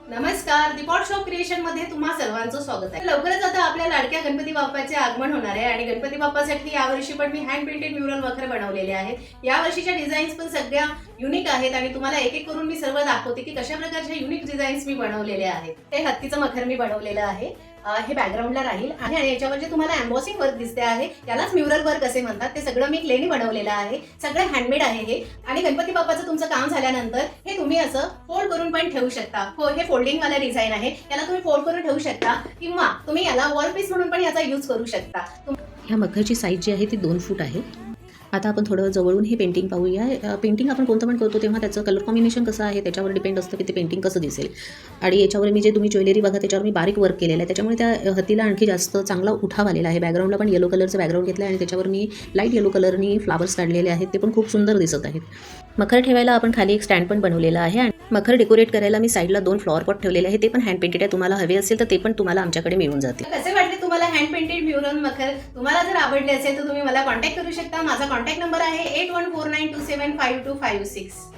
नमस्कार, दीपॉट shop creation मध्ये तुम्हा सर्वांचं स्वागत आहे। लवकरच आता आपल्या लाडक्या गणपती बाप्पाचे आगमन होणार आहे आणि गणपती बाप्पासाठी यावर्षी पण मी हँड प्रिंटेड म्युरल मखर बनवलेले आहेत। यावर्षीच्या डिझाईन्स पण सगळ्या युनिक आहेत आणि तुम्हाला एक एक करून मी सर्व दाखवते की कशा प्रकारच्या युनिक डिझाईन्स मी बनवलेले आहेत। हे हत्तीचं मखर मी बनवलेलं आहे। हे बॅकग्राऊंडला राहील आणि याच्यावर जे तुम्हाला एम्बॉसिंग वर्क दिसते आहे यालाच म्युरल वर्क असे म्हणतात। ते सगळं मी क्लेनी बनवलेलं आहे, सगळं हँडमेड आहे हे। आणि गणपती बाप्पाचं तुमचं काम झाल्यानंतर हे तुम्ही असं फोल्ड करून पण ठेवू शकता। हो, हे फोल्डिंग वाला डिझाइन आहे, याला तुम्ही फोल्ड करून ठेवू शकता किंवा तुम्ही याला वॉल पीस म्हणून पण याचा यूज करू शकता। ह्या मखरची साईज जी आहे ती 2 फूट आहे। आता आपण थोडं जवळून हे पेंटिंग पाहूया। पेंटिंग आपण कोणतं पण करतो तेव्हा त्याचं कलर कॉम्बिनेशन कसं आहे त्याच्यावर डिपेंड असतं की ते पेंटिंग कसं दिसेल। आणि याच्यावर मी जे तुम्ही ज्वेलरी बघा त्याच्यावर मी बारीक वर्क केलेलं आहे, त्याच्यामुळे त्या हत्तीला आणखी जास्त चांगला उठाव आलेला आहे। बॅकग्राऊंडला पण येलो कलरचं बॅकग्राऊंड घेतलं आहे आणि त्याच्यावर मी लाईट येलो कलरनी फ्लावर्स काढलेले आहेत, ते पण खूप सुंदर दिसत आहेत। मखर ठेवायला आपण खाली एक स्टँड पण बनवलेला आहे आणि मखर डेकोरेट करायला मी साईडला 2 फ्लॉवर पॉट ठेवलेले आहे, ते पण हँड पेंटेड आहे। तुम्हाला हवे असेल तर ते पण तुम्हाला आमच्याकडे मिळून जातील। कसे वाटले तुम्हाला हँड पेंटेड म्युरल मखर? तुम्हाला जर आवडले असेल तर तुम्ही मला कॉन्टॅक्ट करू शकता। माझा कॉन्टॅक्ट नंबर आहे 8149275256।